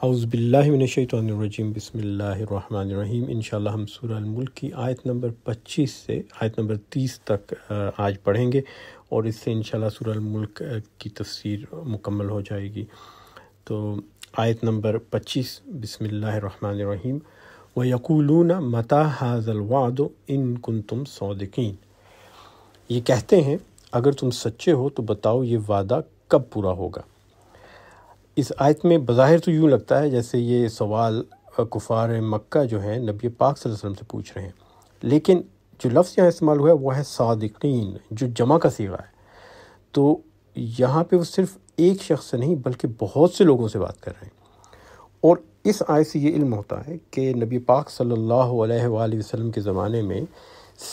اعوذ باللہ من الشیطان الرجیم، بسم اللہ الرحمن الرحیم۔ انشاءاللہ ہم سورہ الملک کی آیت نمبر 25 سے آیت نمبر 30 تک آج پڑھیں گے، اور اس سے انشاءاللہ سورہ الملک کی تفسیر مکمل ہو جائے گی۔ تو آیت نمبر 25، بسم اللہ الرحمن الرحیم۔ وَيَقُولُونَ مَتَى هَذَا الْوَعْدُ إِن كُنتُمْ صَادِقِينَ، یہ کہتے ہیں اگر تم سچے ہو تو بتاؤ یہ وعدہ کب پورا ہوگا۔ اس آیت میں بظاہر تو یوں لگتا ہے جیسے یہ سوال کفار مکہ جو ہیں نبی پاک صلی اللہ علیہ وسلم سے پوچھ رہے ہیں، لیکن جو لفظ یہاں استعمال ہوا ہے وہ ہے صادقین، جو جمع کا صیغہ ہے۔ تو یہاں پہ وہ صرف ایک شخص سے نہیں بلکہ بہت سے لوگوں سے بات کر رہے ہیں، اور اس آیت سے یہ علم ہوتا ہے کہ نبی پاک صلی اللہ علیہ وآلہ وسلم کے زمانے میں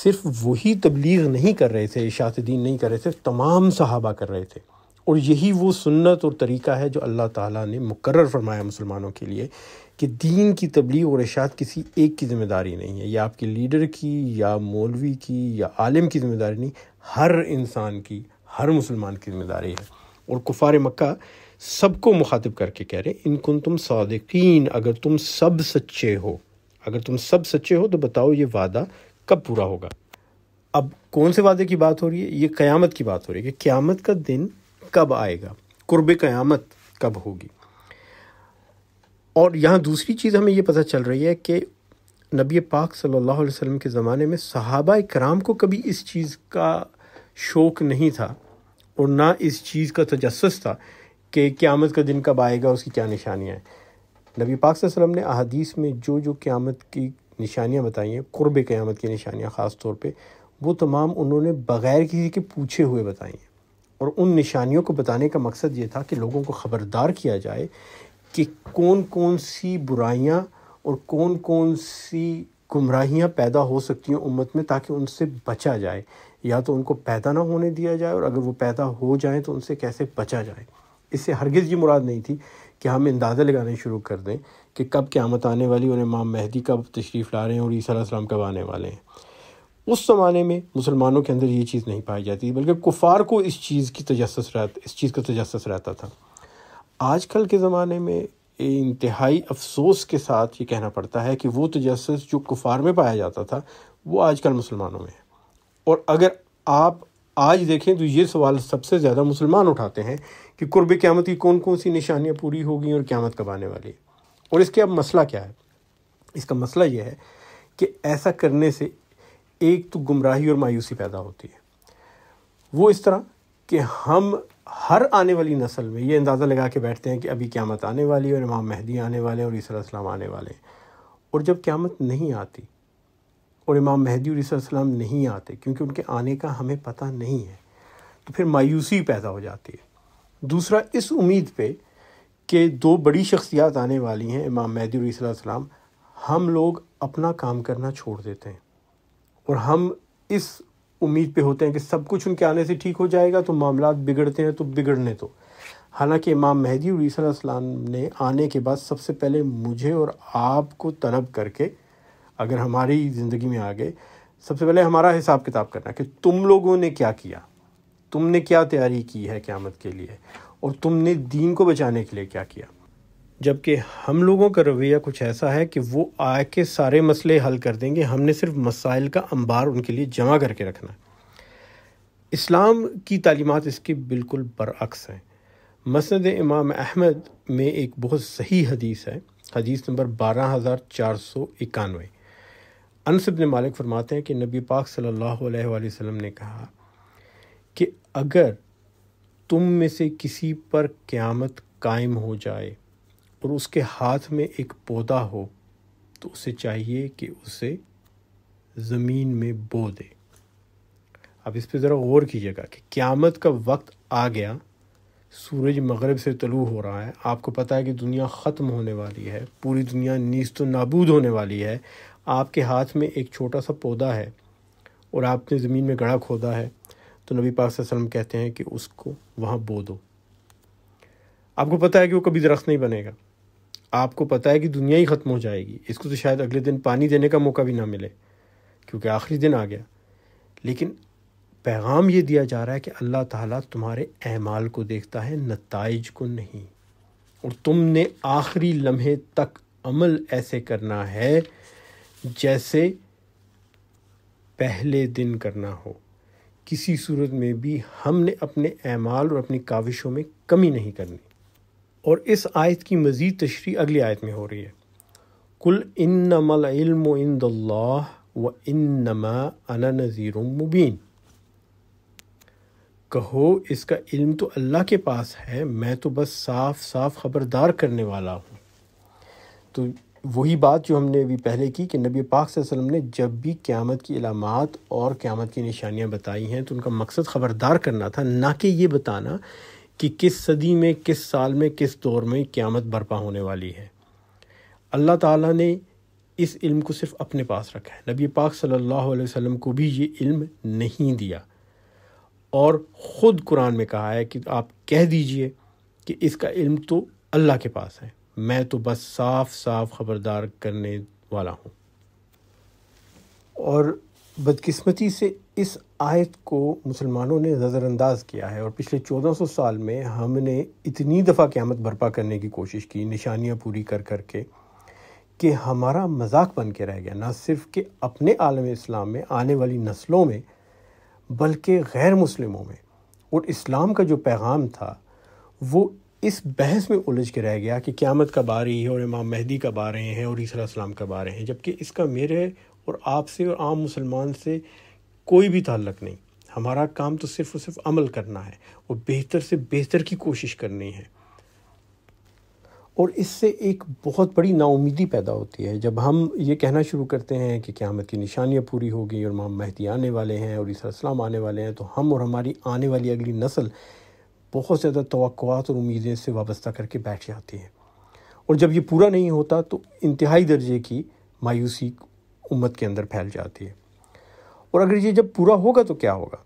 صرف وہی تبلیغ نہیں کر رہے تھے، اشاعت دین نہیں کر رہے تھے، تمام صحابہ کر رہے تھے، اور یہی وہ سنت اور طریقہ ہے جو اللہ تعالیٰ نے مقرر فرمایا مسلمانوں کے لیے، کہ دین کی تبلیغ اور اشاعت کسی ایک کی ذمہ داری نہیں ہے، یا آپ کے لیڈر کی یا مولوی کی یا عالم کی ذمہ داری نہیں، ہر انسان کی، ہر مسلمان کی ذمہ داری ہے۔ اور کفار مکہ سب کو مخاطب کر کے کہہ رہے ہیں ان کنتم صادقین، اگر تم سب سچے ہو، اگر تم سب سچے ہو تو بتاؤ یہ وعدہ کب پورا ہوگا۔ اب کون سے وعدے کی بات ہو رہی ہے؟ یہ قیامت کی بات ہو رہی ہے کہ قیامت کا دن کب آئے گا، قرب قیامت کب ہوگی۔ اور یہاں دوسری چیز ہمیں یہ پتہ چل رہی ہے کہ نبی پاک صلی اللہ علیہ وسلم کے زمانے میں صحابہ کرام کو کبھی اس چیز کا شوق نہیں تھا، اور نہ اس چیز کا تجسس تھا کہ قیامت کا دن کب آئے گا، اس کی کیا نشانیاں ہیں۔ نبی پاک صلی اللہ علیہ وسلم نے احادیث میں جو قیامت کی نشانیاں بتائی ہیں، قرب قیامت کی نشانیاں خاص طور پہ، وہ تمام انہوں نے بغیر کسی کے پوچھے ہوئے بتائی ہیں، اور ان نشانیوں کو بتانے کا مقصد یہ تھا کہ لوگوں کو خبردار کیا جائے کہ کون کون سی برائیاں اور کون کون سی گمراہیاں پیدا ہو سکتی ہیں امت میں، تاکہ ان سے بچا جائے، یا تو ان کو پیدا نہ ہونے دیا جائے، اور اگر وہ پیدا ہو جائیں تو ان سے کیسے بچا جائے۔ اس سے ہرگز یہ مراد نہیں تھی کہ ہم اندازہ لگانے شروع کر دیں کہ کب قیامت آنے والی، اور امام مہدی کب تشریف لا رہے ہیں، اور عیسیٰ علیہ السلام کب آنے والے ہیں۔ اس زمانے میں مسلمانوں کے اندر یہ چیز نہیں پائی جاتی، بلکہ کفار کو اس چیز کا تجسس رہتا تھا۔ آج کل کے زمانے میں انتہائی افسوس کے ساتھ یہ کہنا پڑتا ہے کہ وہ تجسس جو کفار میں پایا جاتا تھا وہ آج کل مسلمانوں میں ہے۔ اور اگر آپ آج دیکھیں تو یہ سوال سب سے زیادہ مسلمان اٹھاتے ہیں کہ قرب قیامت کی کون کون سی نشانیاں پوری ہوگی اور قیامت کب آنے والی ہے۔ اور اس کے اب مسئلہ کیا ہے؟ اس کا مسئلہ یہ ہے کہ ایسا کرنے سے ایک تو گمراہی اور مایوسی پیدا ہوتی ہے، وہ اس طرح کہ ہم ہر آنے والی نسل میں یہ اندازہ لگا کے بیٹھتے ہیں کہ ابھی قیامت آنے والی ہے، اور امام مہدی آنے والے ہیں، اور عیسیٰ علیہ السلام آنے والے ہیں، اور جب قیامت نہیں آتی اور امام مہدی اور عیسیٰ علیہ السلام نہیں آتے کیونکہ ان کے آنے کا ہمیں پتہ نہیں ہے، تو پھر مایوسی پیدا ہو جاتی ہے۔ دوسرا، اس امید پہ کہ دو بڑی شخصیات آنے والی ہیں، امام مہدی اور عیسیٰ علیہ السلام، ہم لوگ اپنا کام کرنا چھوڑ دیتے ہیں، اور ہم اس امید پہ ہوتے ہیں کہ سب کچھ ان کے آنے سے ٹھیک ہو جائے گا، تو معاملات بگڑتے ہیں تو بگڑنے تو۔ حالانکہ امام مہدی اور عیسیٰ علیہ السلام نے آنے کے بعد سب سے پہلے مجھے اور آپ کو طلب کر کے، اگر ہماری زندگی میں آ گئے، سب سے پہلے ہمارا حساب کتاب کرنا کہ تم لوگوں نے کیا کیا، تم نے کیا تیاری کی ہے قیامت کے لیے، اور تم نے دین کو بچانے کے لیے کیا کیا۔ جبکہ ہم لوگوں کا رویہ کچھ ایسا ہے کہ وہ آ کے سارے مسئلے حل کر دیں گے، ہم نے صرف مسائل کا انبار ان کے لیے جمع کر کے رکھنا ہے۔ اسلام کی تعلیمات اس کے بالکل برعکس ہیں۔ مسند امام احمد میں ایک بہت صحیح حدیث ہے، حدیث نمبر 12491۔ انس بن مالک فرماتے ہیں کہ نبی پاک صلی اللہ علیہ وآلہ وسلم نے کہا کہ اگر تم میں سے کسی پر قیامت قائم ہو جائے اور اس کے ہاتھ میں ایک پودا ہو تو اسے چاہیے کہ اسے زمین میں بو دے۔ اب اس پہ ذرا غور کیجیے گا کہ قیامت کا وقت آ گیا، سورج مغرب سے طلوع ہو رہا ہے، آپ کو پتہ ہے کہ دنیا ختم ہونے والی ہے، پوری دنیا نیست و نابود ہونے والی ہے، آپ کے ہاتھ میں ایک چھوٹا سا پودا ہے اور آپ نے زمین میں گڑھا کھودا ہے، تو نبی پاک صلی اللہ علیہ وسلم کہتے ہیں کہ اس کو وہاں بو دو۔ آپ کو پتہ ہے کہ وہ کبھی درخت نہیں بنے گا، آپ کو پتہ ہے کہ دنیا ہی ختم ہو جائے گی، اس کو تو شاید اگلے دن پانی دینے کا موقع بھی نہ ملے کیونکہ آخری دن آ گیا، لیکن پیغام یہ دیا جا رہا ہے کہ اللہ تعالیٰ تمہارے اعمال کو دیکھتا ہے، نتائج کو نہیں۔ اور تم نے آخری لمحے تک عمل ایسے کرنا ہے جیسے پہلے دن کرنا ہو، کسی صورت میں بھی ہم نے اپنے اعمال اور اپنی کاوشوں میں کمی نہیں کرنی۔ اور اس آیت کی مزید تشریح اگلی آیت میں ہو رہی ہے، قُلْ إِنَّمَا الْعِلْمُ عِنْدَ اللَّهِ وَإِنَّمَا أَنَا نَذِيرٌ مُبِينٌ، کہو اس کا علم تو اللہ کے پاس ہے، میں تو بس صاف صاف خبردار کرنے والا ہوں۔ تو وہی بات جو ہم نے ابھی پہلے کی کہ نبی پاک صلی اللہ علیہ وسلم نے جب بھی قیامت کی علامات اور قیامت کی نشانیاں بتائی ہیں تو ان کا مقصد خبردار کرنا تھا، نہ کہ یہ بتانا کہ کس صدی میں، کس سال میں، کس دور میں قیامت برپا ہونے والی ہے۔ اللہ تعالیٰ نے اس علم کو صرف اپنے پاس رکھا ہے، نبی پاک صلی اللہ علیہ وسلم کو بھی یہ علم نہیں دیا، اور خود قرآن میں کہا ہے کہ آپ کہہ دیجئے کہ اس کا علم تو اللہ کے پاس ہے، میں تو بس صاف صاف خبردار کرنے والا ہوں۔ اور بدقسمتی سے اس آیت کو مسلمانوں نے نظر انداز کیا ہے، اور پچھلے 1400 سال میں ہم نے اتنی دفعہ قیامت برپا کرنے کی کوشش کی، نشانیاں پوری کر کر کے، کہ ہمارا مذاق بن کے رہ گیا، نہ صرف کہ اپنے عالم اسلام میں آنے والی نسلوں میں بلکہ غیر مسلموں میں۔ اور اسلام کا جو پیغام تھا وہ اس بحث میں الجھ کے رہ گیا کہ قیامت کب آ رہی ہے اور امام مہدی کب آ رہے ہیں اور عیسیٰ علیہ السلام کب آ رہے ہیں، جبکہ اس کا میرے اور آپ سے اور عام مسلمان سے کوئی بھی تعلق نہیں۔ ہمارا کام تو صرف اور صرف عمل کرنا ہے اور بہتر سے بہتر کی کوشش کرنی ہے۔ اور اس سے ایک بہت بڑی نا امیدی پیدا ہوتی ہے جب ہم یہ کہنا شروع کرتے ہیں کہ قیامت کی نشانیاں پوری ہو گئی اور امام مہدی آنے والے ہیں اور عیسیٰ علیہ السلام آنے والے ہیں، تو ہم اور ہماری آنے والی اگلی نسل بہت زیادہ توقعات اور امیدیں سے وابستہ کر کے بیٹھ جاتی ہیں، اور جب یہ پورا نہیں ہوتا تو انتہائی درجے کی مایوسی امت کے اندر پھیل جاتی ہے۔ اور اگر یہ جب پورا ہوگا تو کیا ہوگا؟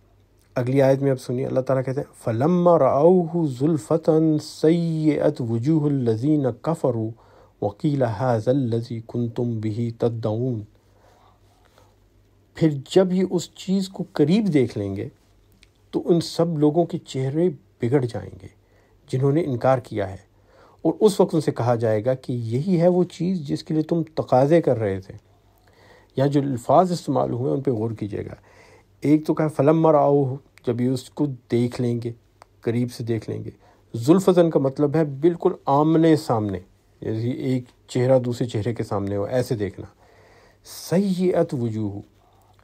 اگلی آیت میں اب سنیے، اللہ تعالیٰ کہتے ہیں فَلَمَّا رَأَوْهُ زُلْفَةً سَيِّئَتْ وُجُوهُ الَّذِينَ كَفَرُوا وَقِيلَ هَذَا الَّذِي كُنْتُمْ بِهِ تَدَّعُونَ، پھر جب یہ اس چیز کو قریب دیکھ لیں گے تو ان سب لوگوں کے چہرے بگڑ جائیں گے جنہوں نے انکار کیا ہے، اور اس وقت ان سے کہا جائے گا کہ یہی ہے وہ چیز جس کے لیے تم تقاضے کر رہے تھے۔ یہاں جو الفاظ استعمال ہوئے ان پہ غور کیجیے گا۔ ایک تو کہا فَلَمَّا رَأَوْهُ، جب یہ اس کو دیکھ لیں گے، قریب سے دیکھ لیں گے۔ ذُلْفَةً کا مطلب ہے بالکل آمنے سامنے، یعنی ایک چہرہ دوسرے چہرے کے سامنے ہو، ایسے دیکھنا۔ سیئت وجوہ،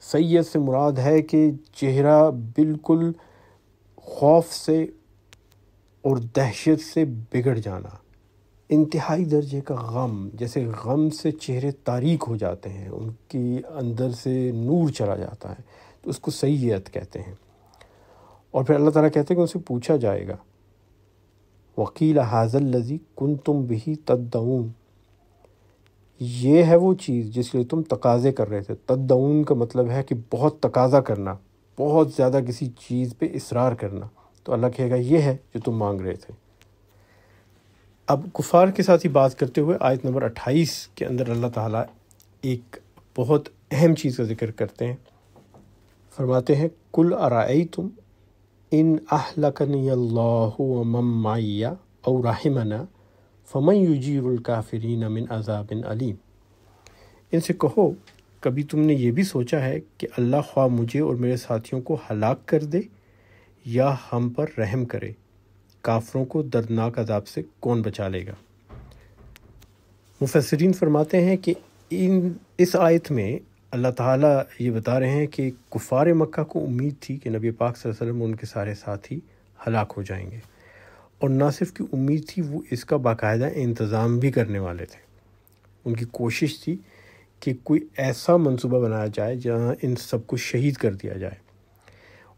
سیئت سے مراد ہے کہ چہرہ بالکل خوف سے اور دہشت سے بگڑ جانا، انتہائی درجے کا غم، جیسے غم سے چہرے تاریک ہو جاتے ہیں، ان کی اندر سے نور چلا جاتا ہے، تو اس کو سیئت کہتے ہیں۔ اور پھر اللہ تعالیٰ کہتے ہیں کہ ان سے پوچھا جائے گا وَقِيلَ هَذَا الَّذِي كُنْتُمْ بِهِ تَدَّعُونَ، یہ ہے وہ چیز جس کے لیے تم تقاضے کر رہے تھے۔ تدعون کا مطلب ہے کہ بہت تقاضا کرنا، بہت زیادہ کسی چیز پہ اصرار کرنا، تو اللہ کہے گا یہ ہے جو تم مانگ رہے تھے۔ اب کفار کے ساتھ ہی بات کرتے ہوئے آیت نمبر 28 کے اندر اللہ تعالیٰ ایک بہت اہم چیز کا ذکر کرتے ہیں، فرماتے ہیں قُلْ أَرَأَيْتُمْ إِنْ أَهْلَكَنِيَ اللَّهُ وَمَن مَّعِيَ أَوْ رَحِمَنَا فَمَن يُجِيرُ الْكَافِرِينَ مِنْ عَذَابٍ أَلِيمٍ، ان سے کہو کبھی تم نے یہ بھی سوچا ہے کہ اللہ خواہ مجھے اور میرے ساتھیوں کو ہلاک کر دے یا ہم پر رحم کرے، کافروں کو دردناک عذاب سے کون بچا لے گا؟ مفسرین فرماتے ہیں کہ اس آیت میں اللہ تعالیٰ یہ بتا رہے ہیں کہ کفار مکہ کو امید تھی کہ نبی پاک صلی اللہ علیہ وسلم اور ان کے سارے ساتھی ہلاک ہو جائیں گے، اور نہ صرف کہ امید تھی، وہ اس کا باقاعدہ انتظام بھی کرنے والے تھے۔ ان کی کوشش تھی کہ کوئی ایسا منصوبہ بنایا جائے جہاں ان سب کو شہید کر دیا جائے۔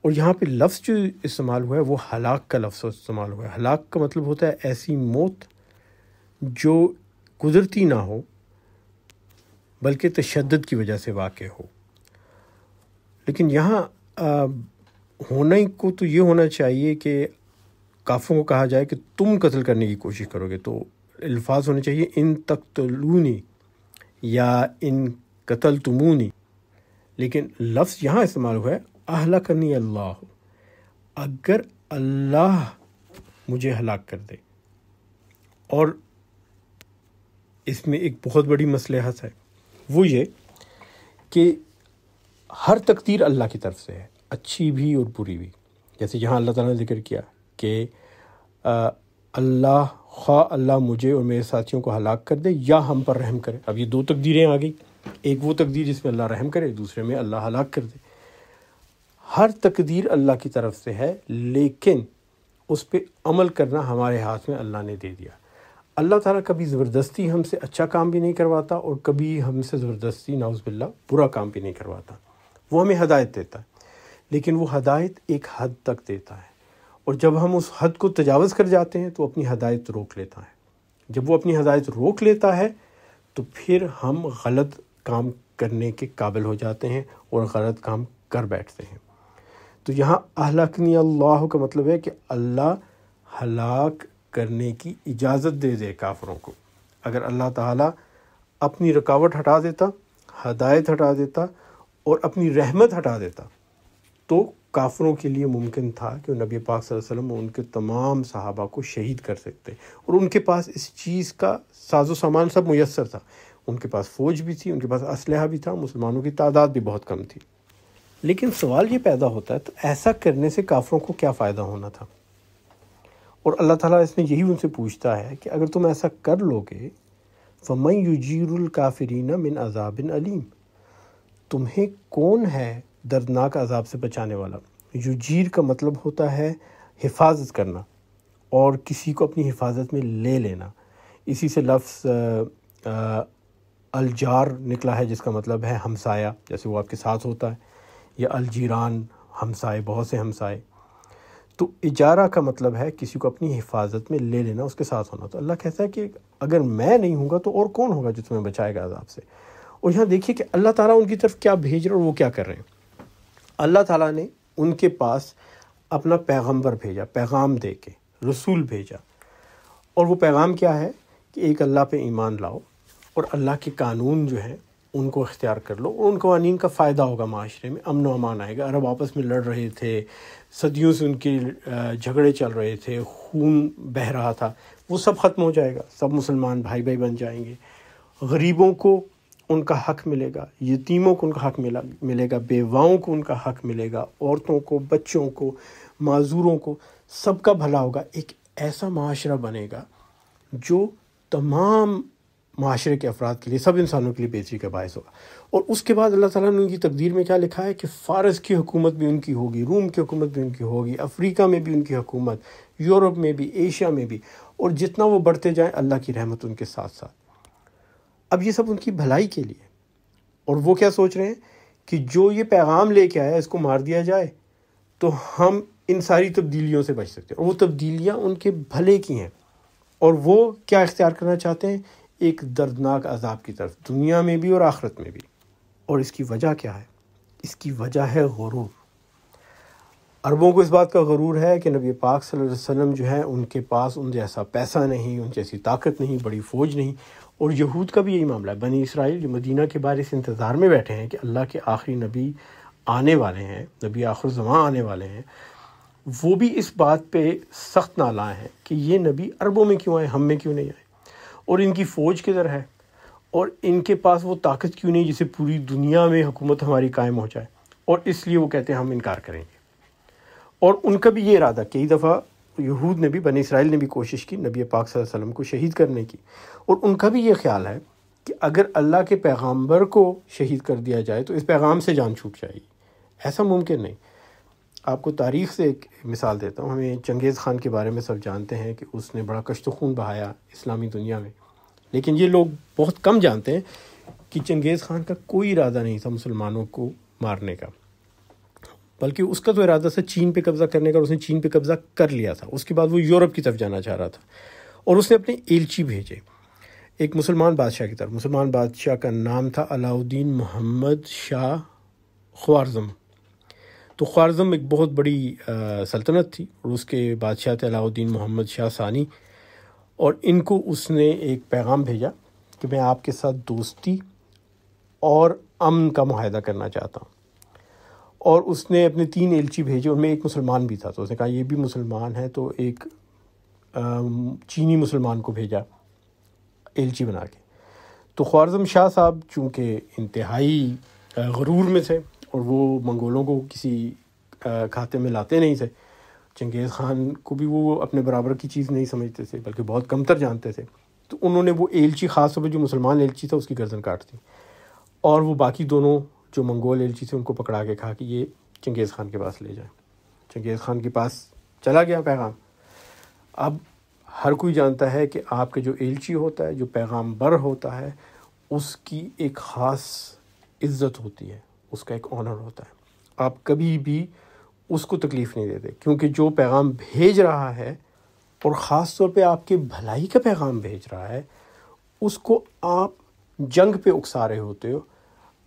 اور یہاں پہ لفظ جو استعمال ہوا ہے وہ ہلاک کا لفظ استعمال ہوا ہے۔ ہلاک کا مطلب ہوتا ہے ایسی موت جو قدرتی نہ ہو بلکہ تشدد کی وجہ سے واقع ہو۔ لیکن یہاں ہونا ہی کو تو یہ ہونا چاہیے کہ کافروں کو کہا جائے کہ تم قتل کرنے کی کوشش کرو گے، تو الفاظ ہونے چاہیے ان تقتلونی یا ان قتلتمونی، لیکن لفظ یہاں استعمال ہوا ہے اہلکنی اللہ، اگر اللہ مجھے ہلاک کر دے، اور اس میں ایک بہت بڑی مصلحت ہے، وہ یہ کہ ہر تقدیر اللہ کی طرف سے ہے، اچھی بھی اور بری بھی. جیسے یہاں اللہ تعالیٰ نے ذکر کیا کہ اللہ مجھے اور میرے ساتھیوں کو ہلاک کر دے یا ہم پر رحم کرے. اب یہ دو تقدیریں آ گئی، ایک وہ تقدیر جس میں اللہ رحم کرے، دوسرے میں اللہ ہلاک کر دے. ہر تقدیر اللہ کی طرف سے ہے، لیکن اس پہ عمل کرنا ہمارے ہاتھ میں اللہ نے دے دیا. اللہ تعالیٰ کبھی زبردستی ہم سے اچھا کام بھی نہیں کرواتا اور کبھی ہم سے زبردستی نعوذ باللہ برا کام بھی نہیں کرواتا. وہ ہمیں ہدایت دیتا ہے، لیکن وہ ہدایت ایک حد تک دیتا ہے، اور جب ہم اس حد کو تجاوز کر جاتے ہیں تو اپنی ہدایت روک لیتا ہے. جب وہ اپنی ہدایت روک لیتا ہے تو پھر ہم غلط کام کرنے کے قابل ہو جاتے ہیں اور غلط کام کر بیٹھتے ہیں. تو یہاں اہلکنی اللہ کا مطلب ہے کہ اللہ ہلاک کرنے کی اجازت دے دے کافروں کو. اگر اللہ تعالیٰ اپنی رکاوٹ ہٹا دیتا، ہدایت ہٹا دیتا اور اپنی رحمت ہٹا دیتا تو کافروں کے لیے ممکن تھا کہ نبی پاک صلی اللہ علیہ وسلم ان کے تمام صحابہ کو شہید کر سکتے، اور ان کے پاس اس چیز کا ساز و سامان سب میسر تھا. ان کے پاس فوج بھی تھی، ان کے پاس اسلحہ بھی تھا، مسلمانوں کی تعداد بھی بہت کم تھی. لیکن سوال یہ پیدا ہوتا ہے تو ایسا کرنے سے کافروں کو کیا فائدہ ہونا تھا؟ اور اللہ تعالیٰ اس میں یہی ان سے پوچھتا ہے کہ اگر تم ایسا کر لو گے فَمَن يُجِيرُ الْكَافِرِينَ مِنْ عَذَابٍ أَلِيمٍ، تمہیں کون ہے دردناک عذاب سے بچانے والا؟ یجیر کا مطلب ہوتا ہے حفاظت کرنا اور کسی کو اپنی حفاظت میں لے لینا. اسی سے لفظ الجار نکلا ہے جس کا مطلب ہے ہمسایہ، جیسے وہ آپ کے ساتھ ہوتا ہے، یا الجیران ہمسائے، بہت سے ہمسائے. تو اجارہ کا مطلب ہے کسی کو اپنی حفاظت میں لے لینا، اس کے ساتھ ہونا. تو اللہ کہتا ہے کہ اگر میں نہیں ہوں گا تو اور کون ہوگا جو تمہیں بچائے گا عذاب سے؟ اور یہاں دیکھیے کہ اللہ تعالیٰ ان کی طرف کیا بھیج رہا ہے اور وہ کیا کر رہے ہیں. اللہ تعالیٰ نے ان کے پاس اپنا پیغمبر بھیجا، پیغام دے کے رسول بھیجا. اور وہ پیغام کیا ہے کہ ایک اللہ پہ ایمان لاؤ اور اللہ کے قانون جو ہیں ان کو اختیار کر لو، اور ان قوانین کا فائدہ ہوگا، معاشرے میں امن و امان آئے گا. عرب آپس میں لڑ رہے تھے، صدیوں سے ان کے جھگڑے چل رہے تھے، خون بہہ رہا تھا، وہ سب ختم ہو جائے گا، سب مسلمان بھائی بھائی بن جائیں گے. غریبوں کو ان کا حق ملے گا، یتیموں کو ان کا حق ملے گا، بیواؤں کو ان کا حق ملے گا، عورتوں کو، بچوں کو، معذوروں کو، سب کا بھلا ہوگا. ایک ایسا معاشرہ بنے گا جو تمام معاشرے کے افراد کے لیے، سب انسانوں کے لیے بہتری کا باعث ہوگا. اور اس کے بعد اللہ تعالیٰ نے ان کی تقدیر میں کیا لکھا ہے کہ فارس کی حکومت بھی ان کی ہوگی، روم کی حکومت بھی ان کی ہوگی، افریقہ میں بھی ان کی حکومت، یورپ میں بھی، ایشیا میں بھی. اور جتنا وہ بڑھتے جائیں اللہ کی رحمت ان کے ساتھ ساتھ. اب یہ سب ان کی بھلائی کے لیے. اور وہ کیا سوچ رہے ہیں کہ جو یہ پیغام لے کے آیا اس کو مار دیا جائے تو ہم ان ساری تبدیلیوں سے بچ سکتے ہیں. اور وہ تبدیلیاں ان کے بھلے کی ہیں، اور وہ کیا اختیار کرنا چاہتے ہیں؟ ایک دردناک عذاب کی طرف، دنیا میں بھی اور آخرت میں بھی. اور اس کی وجہ کیا ہے؟ اس کی وجہ ہے غرور. عربوں کو اس بات کا غرور ہے کہ نبی پاک صلی اللہ علیہ وسلم جو ہے ان کے پاس ان جیسا پیسہ نہیں، ان جیسی طاقت نہیں، بڑی فوج نہیں. اور یہود کا بھی یہی معاملہ ہے. بنی اسرائیل جو مدینہ کے باہر اس انتظار میں بیٹھے ہیں کہ اللہ کے آخری نبی آنے والے ہیں، نبی آخر الزمان آنے والے ہیں، وہ بھی اس بات پہ سخت نالاں ہیں کہ یہ نبی عربوں میں کیوں آئے، ہم میں کیوں نہیں آئے، اور ان کی فوج کدھر ہے، اور ان کے پاس وہ طاقت کیوں نہیں جسے پوری دنیا میں حکومت ہماری قائم ہو جائے. اور اس لیے وہ کہتے ہیں ہم انکار کریں گے. اور ان کا بھی یہ ارادہ، کئی دفعہ یہود نے بھی، بنی اسرائیل نے بھی کوشش کی نبی پاک صلی اللہ علیہ وسلم کو شہید کرنے کی. اور ان کا بھی یہ خیال ہے کہ اگر اللہ کے پیغمبر کو شہید کر دیا جائے تو اس پیغام سے جان چھوٹ جائے گی. ایسا ممکن نہیں. آپ کو تاریخ سے ایک مثال دیتا ہوں. ہمیں چنگیز خان کے بارے میں سب جانتے ہیں کہ اس نے بڑا کشت و خون بہایا اسلامی دنیا میں. لیکن یہ لوگ بہت کم جانتے ہیں کہ چنگیز خان کا کوئی ارادہ نہیں تھا مسلمانوں کو مارنے کا، بلکہ اس کا تو ارادہ تھا چین پہ قبضہ کرنے کا، اور اس نے چین پہ قبضہ کر لیا تھا. اس کے بعد وہ یورپ کی طرف جانا چاہ رہا تھا، اور اس نے اپنے ایلچی بھیجے ایک مسلمان بادشاہ کی طرف. مسلمان بادشاہ کا نام تھا علاؤدین محمد شاہ خوارزم. تو خوارزم ایک بہت بڑی سلطنت تھی، اور اس کے بادشاہ تھے علاؤدین محمد شاہ ثانی. اور ان کو اس نے ایک پیغام بھیجا کہ میں آپ کے ساتھ دوستی اور امن کا معاہدہ کرنا چاہتا ہوں. اور اس نے اپنے 3 ایلچی بھیجے، ان میں ایک مسلمان بھی تھا. تو اس نے کہا یہ بھی مسلمان ہے تو ایک چینی مسلمان کو بھیجا ایلچی بنا کے. تو خوارزم شاہ صاحب چونکہ انتہائی غرور میں تھے اور وہ منگولوں کو کسی کھاتے میں لاتے نہیں تھے، چنگیز خان کو بھی وہ اپنے برابر کی چیز نہیں سمجھتے تھے بلکہ بہت کمتر جانتے تھے، تو انہوں نے وہ ایلچی خاص طور پہ جو مسلمان ایلچی تھا اس کی گردن کاٹ دی، اور وہ باقی دونوں جو منگول ایلچی تھے ان کو پکڑا کے کہا کہ یہ چنگیز خان کے پاس لے جائیں. چنگیز خان کے پاس چلا گیا پیغام. اب ہر کوئی جانتا ہے کہ آپ کے جو ایلچی ہوتا ہے، جو پیغام بر ہوتا ہے، اس کی ایک خاص عزت ہوتی ہے، اس کا ایک آنر ہوتا ہے. آپ کبھی بھی اس کو تکلیف نہیں دیتے، کیونکہ جو پیغام بھیج رہا ہے اور خاص طور پہ آپ کے بھلائی کا پیغام بھیج رہا ہے، اس کو آپ جنگ پہ اکسا رہے ہوتے ہو،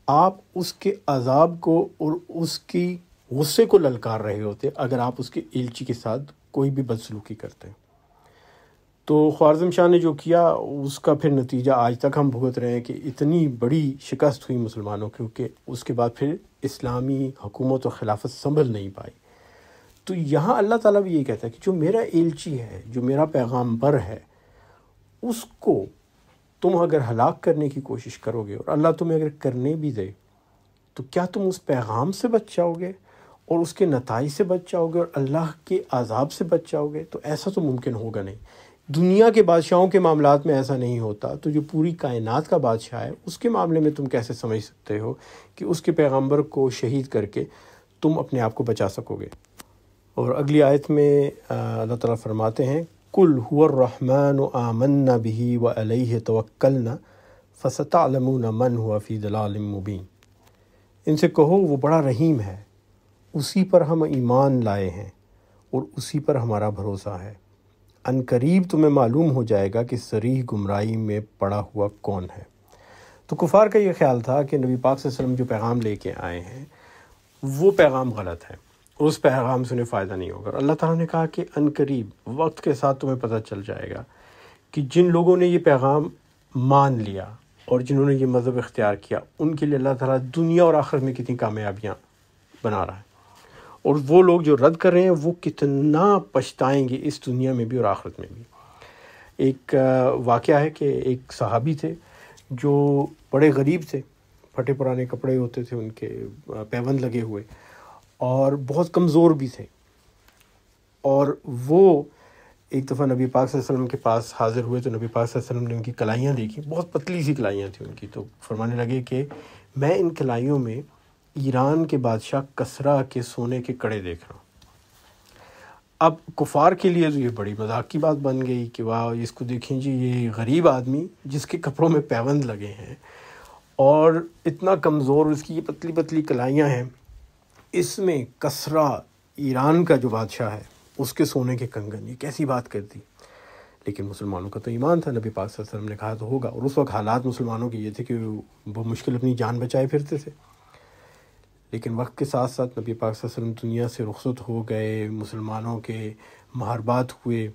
آپ اس کے عذاب کو اور اس کی غصے کو للکار رہے ہوتے اگر آپ اس کے ایلچی کے ساتھ کوئی بھی بدسلوکی کرتے ہیں. تو خوارزم شاہ نے جو کیا اس کا پھر نتیجہ آج تک ہم بھگت رہے ہیں کہ اتنی بڑی شکست ہوئی مسلمانوں کی، کیونکہ اس کے بعد پھر اسلامی حکومت و خلافت سنبھل نہیں پائی. تو یہاں اللہ تعالیٰ بھی یہ کہتا ہے کہ جو میرا ایلچی ہے، جو میرا پیغام بر ہے، اس کو تم اگر ہلاک کرنے کی کوشش کرو گے اور اللہ تمہیں اگر کرنے بھی دے تو کیا تم اس پیغام سے بچ جاؤ گے اور اس کے نتائج سے بچ جاؤ گے اور اللہ کے عذاب سے بچ جاؤ گے؟ تو ایسا تو ممکن ہوگا نہیں. دنیا کے بادشاہوں کے معاملات میں ایسا نہیں ہوتا، تو جو پوری کائنات کا بادشاہ ہے اس کے معاملے میں تم کیسے سمجھ سکتے ہو کہ اس کے پیغمبر کو شہید کر کے تم اپنے آپ کو بچا سکو گے؟ اور اگلی آیت میں اللہ تعالیٰ فرماتے ہیں قُلْ هُوَ الرَّحْمَنُ آمَنَّا بِهِ وَعَلَيْهِ تَوَكَّلْنَا فَسَتَعْلَمُونَ مَنْ هُوَ فِي ضَلَالٍ مُبِينٍ. ان سے کہو وہ بڑا رحیم ہے، اسی پر ہم ایمان لائے ہیں اور اسی پر ہمارا بھروسہ ہے، ان قریب تمہیں معلوم ہو جائے گا کہ صریح گمراہی میں پڑا ہوا کون ہے. تو کفار کا یہ خیال تھا کہ نبی پاک صلی اللہ علیہ وسلم جو پیغام لے کے آئے ہیں وہ پیغام غلط ہے اور اس پیغام سے انہیں فائدہ نہیں ہوگا. اللہ تعالیٰ نے کہا کہ ان قریب وقت کے ساتھ تمہیں پتہ چل جائے گا کہ جن لوگوں نے یہ پیغام مان لیا اور جنہوں نے یہ مذہب اختیار کیا، ان کے لیے اللہ تعالیٰ دنیا اور آخرت میں کتنی کامیابیاں بنا رہا ہے، اور وہ لوگ جو رد کر رہے ہیں وہ کتنا پچھتائیں گے اس دنیا میں بھی اور آخرت میں بھی. ایک واقعہ ہے کہ ایک صحابی تھے جو بڑے غریب تھے، پھٹے پرانے کپڑے ہوتے تھے ان کے، پیوند لگے ہوئے، اور بہت کمزور بھی تھے. اور وہ ایک دفعہ نبی پاک صلی اللہ علیہ وسلم کے پاس حاضر ہوئے تو نبی پاک صلی اللہ علیہ وسلم نے ان کی کلائیاں دیکھی، بہت پتلی سی کلائیاں تھیں ان کی. تو فرمانے لگے کہ میں ان کلائیوں میں ایران کے بادشاہ کسرا کے سونے کے کڑے دیکھ رہا ہوں. اب کفار کے لیے تو یہ بڑی مذاق کی بات بن گئی کہ واہ اس کو دیکھیں جی، یہ غریب آدمی جس کے کپڑوں میں پیوند لگے ہیں اور اتنا کمزور، اس کی یہ پتلی پتلی کلائیاں ہیں، اس میں کسرا ایران کا جو بادشاہ ہے اس کے سونے کے کنگن، یہ کیسی بات کر دی. لیکن مسلمانوں کا تو ایمان تھا، نبی پاک صلی اللہ علیہ وسلم نے کہا تو ہوگا. اور اس وقت حالات مسلمانوں کے یہ تھے کہ وہ مشکل اپنی جان بچائے پھرتے تھے. لیکن وقت کے ساتھ ساتھ نبی پاک صلی اللہ علیہ وسلم دنیا سے رخصت ہو گئے، مسلمانوں کے محاربات ہوئے،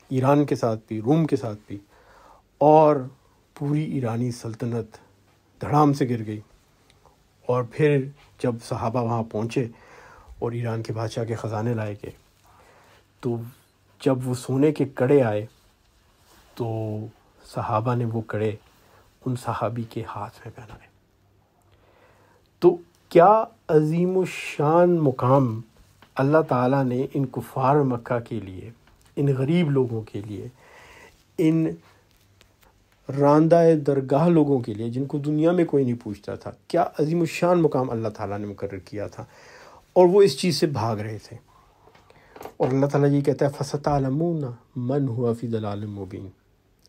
ایران کے ساتھ بھی، روم کے ساتھ بھی، اور پوری ایرانی سلطنت دھڑام سے گر گئی. اور پھر جب صحابہ وہاں پہنچے اور ایران کے بادشاہ کے خزانے لائے گئے، تو جب وہ سونے کے کڑے آئے تو صحابہ نے وہ کڑے ان صحابی کے ہاتھ میں پہنائے. تو کیا عظیم الشان مقام اللہ تعالیٰ نے ان کفار مکہ کے لیے، ان غریب لوگوں کے لیے، ان راندہ درگاہ لوگوں کے لیے جن کو دنیا میں کوئی نہیں پوچھتا تھا، کیا عظیم الشان مقام اللہ تعالیٰ نے مقرر کیا تھا، اور وہ اس چیز سے بھاگ رہے تھے. اور اللہ تعالیٰ یہ کہتا ہے فَسَتَعْلَمُونَ مَنْ هُوَ فِي ضَلَالٍ مُبِينٍ.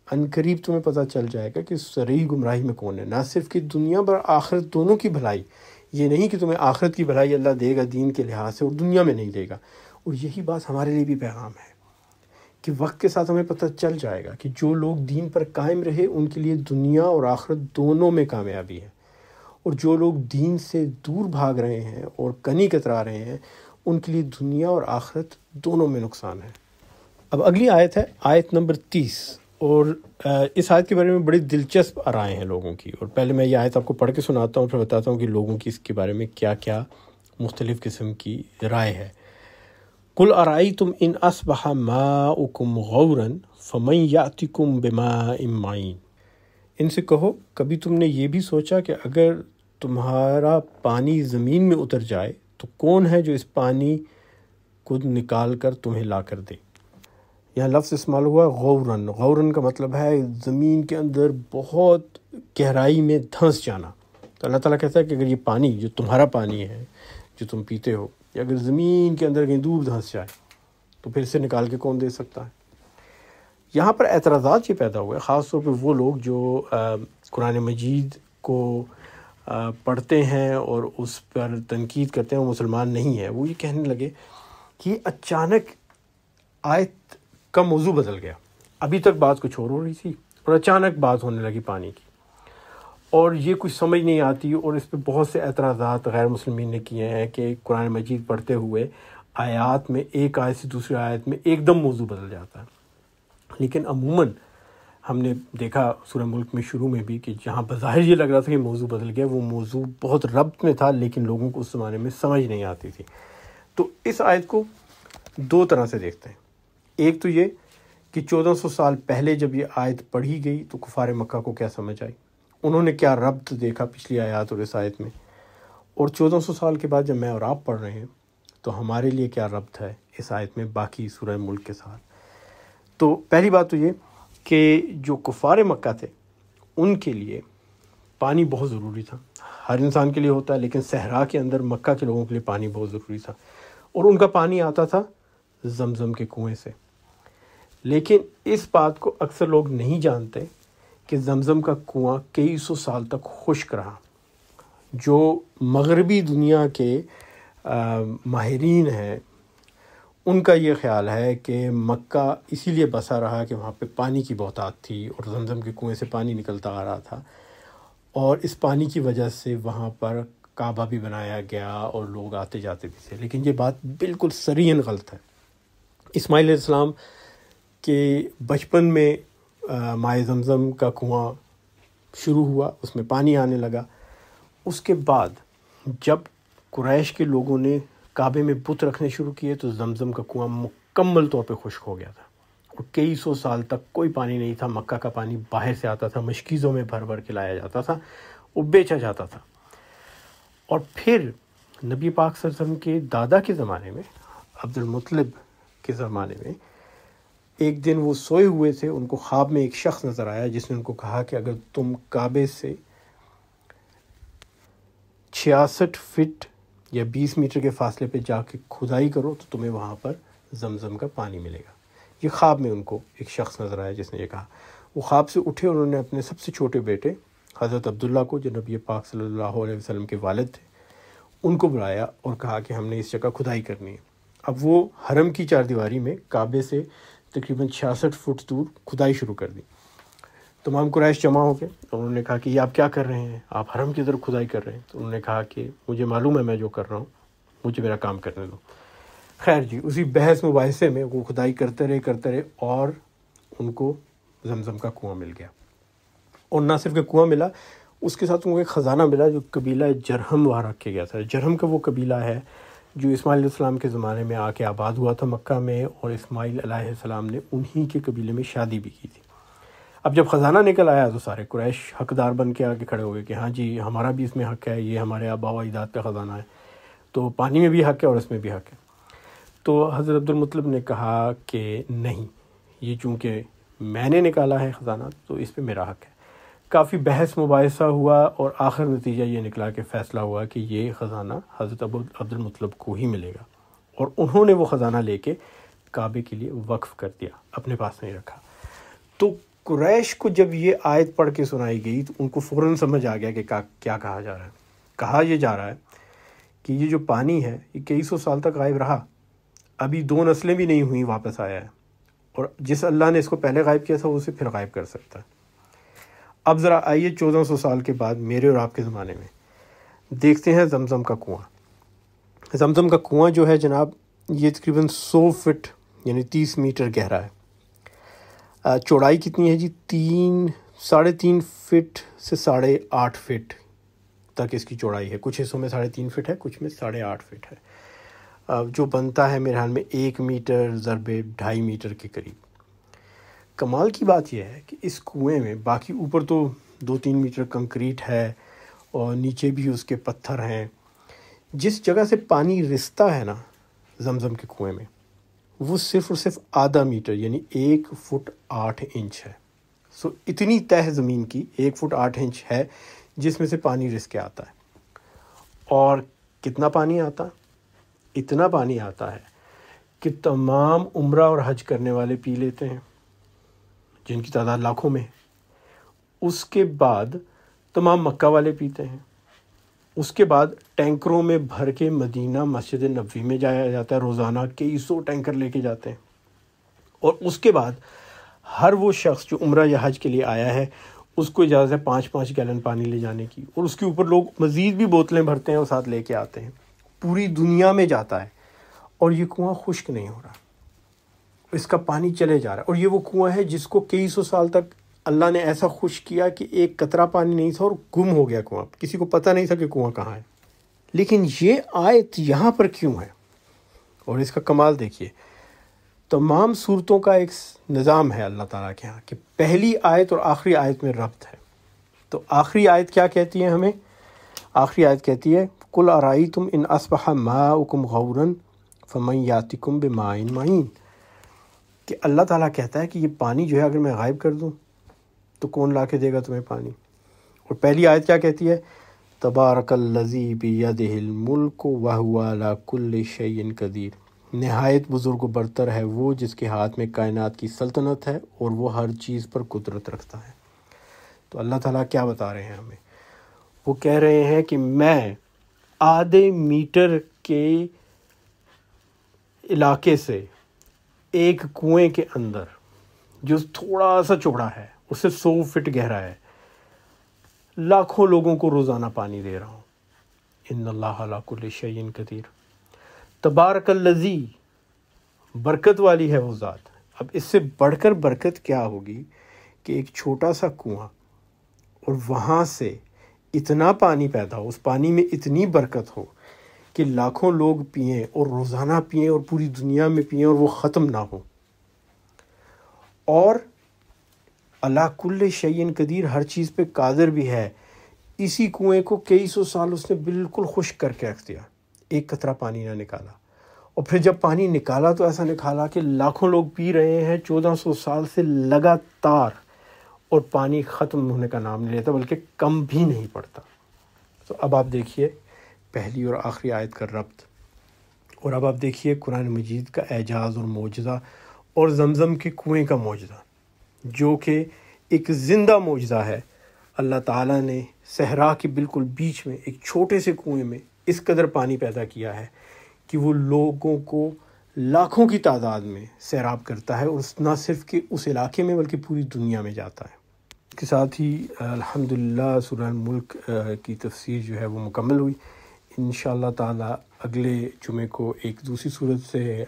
ان قریب تمہیں پتہ چل جائے گا کہ صریح گمراہی میں کون ہے. نہ صرف کہ دنیا پر آخرت دونوں کی بھلائی، یہ نہیں کہ تمہیں آخرت کی بھلائی اللہ دے گا دین کے لحاظ سے اور دنیا میں نہیں دے گا. اور یہی بات ہمارے لیے بھی پیغام ہے کہ وقت کے ساتھ ہمیں پتہ چل جائے گا کہ جو لوگ دین پر قائم رہے ان کے لیے دنیا اور آخرت دونوں میں کامیابی ہے، اور جو لوگ دین سے دور بھاگ رہے ہیں اور کنی کترا رہے ہیں ان کے لیے دنیا اور آخرت دونوں میں نقصان ہے. اب اگلی آیت ہے آیت نمبر 30، اور اس آیت کے بارے میں بڑی دلچسپ رائے ہیں لوگوں کی. اور پہلے میں یہ آیت آپ کو پڑھ کے سناتا ہوں، پھر بتاتا ہوں کہ لوگوں کی اس کے بارے میں کیا کیا مختلف قسم کی رائے ہے. قل ارأیتم ان اصبح ماؤکم غورا فمن یأتکم بماء معین، ان سے کہو کبھی تم نے یہ بھی سوچا کہ اگر تمہارا پانی زمین میں اتر جائے تو کون ہے جو اس پانی کو نکال کر تمہیں لا کر دے۔ یہاں لفظ استعمال ہوا غورن۔ غورن کا مطلب ہے زمین کے اندر بہت گہرائی میں دھنس جانا۔ تو اللہ تعالیٰ کہتا ہے کہ اگر یہ پانی جو تمہارا پانی ہے جو تم پیتے ہو، یا اگر زمین کے اندر کہیں دور دھنس جائے تو پھر سے نکال کے کون دے سکتا ہے؟ یہاں پر اعتراضات یہ پیدا ہوئے، خاص طور پہ وہ لوگ جو قرآن مجید کو پڑھتے ہیں اور اس پر تنقید کرتے ہیں، وہ مسلمان نہیں ہیں۔ وہ یہ کہنے لگے کہ اچانک آیت کا موضوع بدل گیا، ابھی تک بات کچھ اور ہو رہی تھی اور اچانک بات ہونے لگی پانی کی، اور یہ کچھ سمجھ نہیں آتی۔ اور اس پہ بہت سے اعتراضات غیر مسلمین نے کیے ہیں کہ قرآن مجید پڑھتے ہوئے آیات میں ایک آیت سے دوسری آیت میں ایک دم موضوع بدل جاتا ہے۔ لیکن عموماً ہم نے دیکھا سورہ ملک میں شروع میں بھی کہ جہاں بظاہر یہ لگ رہا تھا کہ موضوع بدل گیا، وہ موضوع بہت ربط میں تھا، لیکن لوگوں کو اس زمانے میں سمجھ نہیں آتی تھی۔ تو اس آیت کو دو طرح سے دیکھتے ہیں۔ ایک تو یہ کہ 1400 سال پہلے جب یہ آیت پڑھی گئی تو کفار مکہ کو کیا سمجھ آئی، انہوں نے کیا ربط دیکھا پچھلی آیات اور اس آیت میں، اور 1400 سال کے بعد جب میں اور آپ پڑھ رہے ہیں تو ہمارے لیے کیا ربط ہے اس آیت میں باقی سورہ ملک کے ساتھ۔ تو پہلی بات تو یہ کہ جو کفار مکہ تھے ان کے لیے پانی بہت ضروری تھا، ہر انسان کے لیے ہوتا ہے، لیکن صحرا کے اندر مکہ کے لوگوں کے لیے پانی بہت ضروری تھا، اور ان کا پانی آتا تھا زمزم کے کنویں سے۔ لیکن اس بات کو اکثر لوگ نہیں جانتے کہ زمزم کا کنواں کئی سو سال تک خشک رہا۔ جو مغربی دنیا کے ماہرین ہیں ان کا یہ خیال ہے کہ مکہ اسی لیے بسا رہا کہ وہاں پہ پانی کی بہتات تھی اور زمزم کے کنویں سے پانی نکلتا آ رہا تھا، اور اس پانی کی وجہ سے وہاں پر کعبہ بھی بنایا گیا اور لوگ آتے جاتے بھی تھے۔ لیکن یہ بات بالکل صریحاً غلط ہے۔ اسماعیل علیہ السلام کے بچپن میں مائع زمزم کا کنواں شروع ہوا، اس میں پانی آنے لگا۔ اس کے بعد جب قریش کے لوگوں نے کعبے میں بت رکھنے شروع کیے تو زمزم کا کنواں مکمل طور پہ خشک ہو گیا تھا، اور کئی سو سال تک کوئی پانی نہیں تھا۔ مکہ کا پانی باہر سے آتا تھا، مشکیزوں میں بھر بھر کے لایا جاتا تھا، وہ بیچا جاتا تھا۔ اور پھر نبی پاک صلی اللہ علیہ وسلم کے دادا کے زمانے میں، عبد المطلب کے زمانے میں، ایک دن وہ سوئے ہوئے تھے، ان کو خواب میں ایک شخص نظر آیا جس نے ان کو کہا کہ اگر تم کعبے سے 66 فٹ یا 20 میٹر کے فاصلے پہ جا کے کھدائی کرو تو تمہیں وہاں پر زمزم کا پانی ملے گا۔ یہ خواب میں ان کو ایک شخص نظر آیا جس نے یہ کہا۔ وہ خواب سے اٹھے، انہوں نے اپنے سب سے چھوٹے بیٹے حضرت عبداللہ کو، جو نبی پاک صلی اللہ علیہ وسلم کے والد تھے، ان کو بلایا اور کہا کہ ہم نے اس جگہ کھدائی کرنی ہے۔ اب وہ حرم کی چار دیواری میں کعبے سے تقریباً 66 فٹ دور کھدائی شروع کر دی۔ تمام قریش جمع ہو گئے، انہوں نے کہا کہ یہ آپ کیا کر رہے ہیں، آپ حرم کی طرف کھدائی کر رہے ہیں۔ تو انہوں نے کہا کہ مجھے معلوم ہے میں جو کر رہا ہوں، مجھے میرا کام کرنے دو۔ خیر جی، اسی بحث مباحثے میں وہ کھدائی کرتے رہے اور ان کو زمزم کا کنواں مل گیا۔ اور نہ صرف کہ کنواں ملا، اس کے ساتھ ان کو ایک خزانہ ملا جو قبیلہ جرہم وہاں رکھ کے گیا تھا۔ جرہم کا وہ قبیلہ ہے جو اسماعیل علیہ السلام کے زمانے میں آ کے آباد ہوا تھا مکہ میں، اور اسماعیل علیہ السلام نے انہی کے قبیلے میں شادی بھی کی تھی۔ اب جب خزانہ نکل آیا تو سارے قریش حقدار بن کے آگے کھڑے ہو گئے کہ ہاں جی، ہمارا بھی اس میں حق ہے، یہ ہمارے آبا و اجداد کا خزانہ ہے، تو پانی میں بھی حق ہے اور اس میں بھی حق ہے۔ تو حضرت عبد المطلب نے کہا کہ نہیں، یہ چونکہ میں نے نکالا ہے خزانہ تو اس پہ میرا حق ہے۔ کافی بحث مباحثہ ہوا اور آخر نتیجہ یہ نکلا کہ فیصلہ ہوا کہ یہ خزانہ حضرت عبد المطلب کو ہی ملے گا، اور انہوں نے وہ خزانہ لے کے کعبے کے لیے وقف کر دیا، اپنے پاس نہیں رکھا۔ تو قریش کو جب یہ آیت پڑھ کے سنائی گئی تو ان کو فوراً سمجھ آ گیا کہ کیا کہا جا رہا ہے۔ کہا یہ جا رہا ہے کہ یہ جو پانی ہے یہ کئی سو سال تک غائب رہا، ابھی 2 نسلیں بھی نہیں ہوئیں واپس آیا ہے، اور جس اللہ نے اس کو پہلے غائب کیا تھا وہ اسے پھر غائب کر سکتا ہے۔ اب ذرا آئیے 1400 سال کے بعد میرے اور آپ کے زمانے میں دیکھتے ہیں زمزم کا کنواں۔ زمزم کا کنواں جو ہے جناب، یہ تقریباً 100 فٹ یعنی 30 میٹر گہرا ہے۔ چوڑائی کتنی ہے جی؟ 3.5 فٹ سے 8.5 فٹ تک اس کی چوڑائی ہے۔ کچھ حصوں میں 3.5 فٹ ہے، کچھ میں 8.5 فٹ ہے۔ جو بنتا ہے میرے خیال میں 1 میٹر ضرب 2.5 میٹر کے قریب۔ کمال کی بات یہ ہے کہ اس کنویں میں باقی اوپر تو 2-3 میٹر کنکریٹ ہے اور نیچے بھی اس کے پتھر ہیں، جس جگہ سے پانی رستا ہے نا زمزم کے کنویں میں، وہ صرف اور صرف ½ میٹر یعنی 1 فٹ 8 انچ ہے۔ سو اتنی تہ زمین کی 1 فٹ 8 انچ ہے جس میں سے پانی رس کے آتا ہے۔ اور کتنا پانی آتا؟ اتنا پانی آتا ہے کہ تمام عمرہ اور حج کرنے والے پی لیتے ہیں، جن کی تعداد لاکھوں میں۔ اس کے بعد تمام مکہ والے پیتے ہیں۔ اس کے بعد ٹینکروں میں بھر کے مدینہ مسجد نبوی میں جایا جاتا ہے، روزانہ کئی 100 ٹینکر لے کے جاتے ہیں۔ اور اس کے بعد ہر وہ شخص جو عمرہ یا حج کے لیے آیا ہے اس کو اجازت ہے 5-5 گیلن پانی لے جانے کی، اور اس کے اوپر لوگ مزید بھی بوتلیں بھرتے ہیں اور ساتھ لے کے آتے ہیں۔ پوری دنیا میں جاتا ہے اور یہ کنواں خشک نہیں ہو رہا، اس کا پانی چلے جا رہا ہے۔ اور یہ وہ کنواں ہے جس کو کئی 100 سال تک اللہ نے ایسا خشک کیا کہ ایک قطرہ پانی نہیں تھا اور گم ہو گیا کنواں، کسی کو پتہ نہیں تھا کہ کنواں کہاں ہے۔ لیکن یہ آیت یہاں پر کیوں ہے؟ اور اس کا کمال دیکھیے، تمام صورتوں کا ایک نظام ہے اللہ تعالیٰ کے ہاں کہ پہلی آیت اور آخری آیت میں ربط ہے۔ تو آخری آیت کیا کہتی ہے ہمیں؟ آخری آیت کہتی ہے قُلْ أَرَأَيْتُمْ إِنْ أَصْبَحَ مَاؤُكُمْ غَوْرًا فَمَنْ يَأْتِكُمْ بِمَاءٍ مَعِينٍ، کہ اللہ تعالیٰ کہتا ہے کہ یہ پانی جو ہے اگر میں غائب کر دوں تو کون لا کے دے گا تمہیں پانی؟ اور پہلی آیت کیا کہتی ہے؟ تبارک الذی بیدہ الملک وہو علی کل شیء قدیر، نہایت بزرگ و برتر ہے وہ جس کے ہاتھ میں کائنات کی سلطنت ہے اور وہ ہر چیز پر قدرت رکھتا ہے۔ تو اللہ تعالیٰ کیا بتا رہے ہیں ہمیں؟ وہ کہہ رہے ہیں کہ میں ½ میٹر کے علاقے سے ایک کنویں کے اندر جو تھوڑا سا چوڑا ہے، اس سے 100 فٹ گہرا ہے، لاکھوں لوگوں کو روزانہ پانی دے رہا ہوں۔ ان اللہ علی کل شیء قدیر۔ تبارک الذی، برکت والی ہے وہ ذات۔ اب اس سے بڑھ کر برکت کیا ہوگی کہ ایک چھوٹا سا کنواں اور وہاں سے اتنا پانی پیدا ہو، اس پانی میں اتنی برکت ہو کہ لاکھوں لوگ پئیں اور روزانہ پئیں اور پوری دنیا میں پئیں اور وہ ختم نہ ہو۔ اور اللہ کل شیء قدیر، ہر چیز پہ قادر بھی ہے۔ اسی کنویں کو کئی 100 سال اس نے بالکل خشک کر کے رکھ دیا، ایک قطرہ پانی نہ نکالا۔ اور پھر جب پانی نکالا تو ایسا نکالا کہ لاکھوں لوگ پی رہے ہیں 1400 سال سے لگاتار، اور پانی ختم ہونے کا نام نہیں لیتا بلکہ کم بھی نہیں پڑتا۔ تو اب آپ دیکھیے پہلی اور آخری آیت کا ربط، اور اب آپ دیکھیے قرآن مجید کا اعجاز اور معجزہ، اور زمزم کے کنویں کا معجزہ جو کہ ایک زندہ معجزہ ہے۔ اللہ تعالیٰ نے صحرا کے بالکل بیچ میں ایک چھوٹے سے کنویں میں اس قدر پانی پیدا کیا ہے کہ وہ لوگوں کو لاکھوں کی تعداد میں سیراب کرتا ہے، اور نہ صرف کہ اس علاقے میں بلکہ پوری دنیا میں جاتا ہے۔ اس کے ساتھ ہی الحمدللہ سورہ الملک کی تفسیر جو ہے وہ مکمل ہوئی۔ انشاءاللہ تعالیٰ اگلے جمعے کو ایک دوسری صورت سے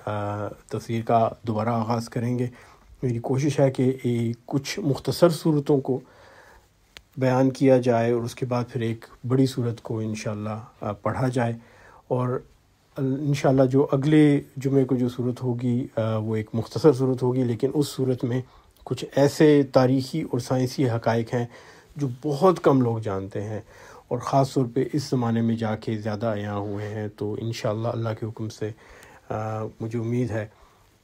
تفسیر کا دوبارہ آغاز کریں گے۔ میری کوشش ہے کہ کچھ مختصر صورتوں کو بیان کیا جائے اور اس کے بعد پھر ایک بڑی صورت کو انشاءاللہ پڑھا جائے، اور انشاءاللہ جو اگلے جمعے کو جو صورت ہوگی وہ ایک مختصر صورت ہوگی، لیکن اس صورت میں کچھ ایسے تاریخی اور سائنسی حقائق ہیں جو بہت کم لوگ جانتے ہیں، اور خاص طور پہ اس زمانے میں جا کے زیادہ عیاں ہوئے ہیں۔ تو انشاءاللہ اللہ کے حکم سے مجھے امید ہے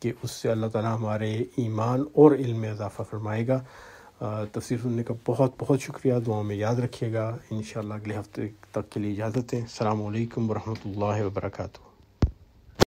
کہ اس سے اللہ تعالیٰ ہمارے ایمان اور علم میں اضافہ فرمائے گا۔ تفسیر سننے کا بہت بہت شکریہ، دعاؤں میں یاد رکھیے گا۔ انشاءاللہ اگلے ہفتے تک کے لیے اجازت دیں۔ السلام علیکم ورحمۃ اللہ وبرکاتہ۔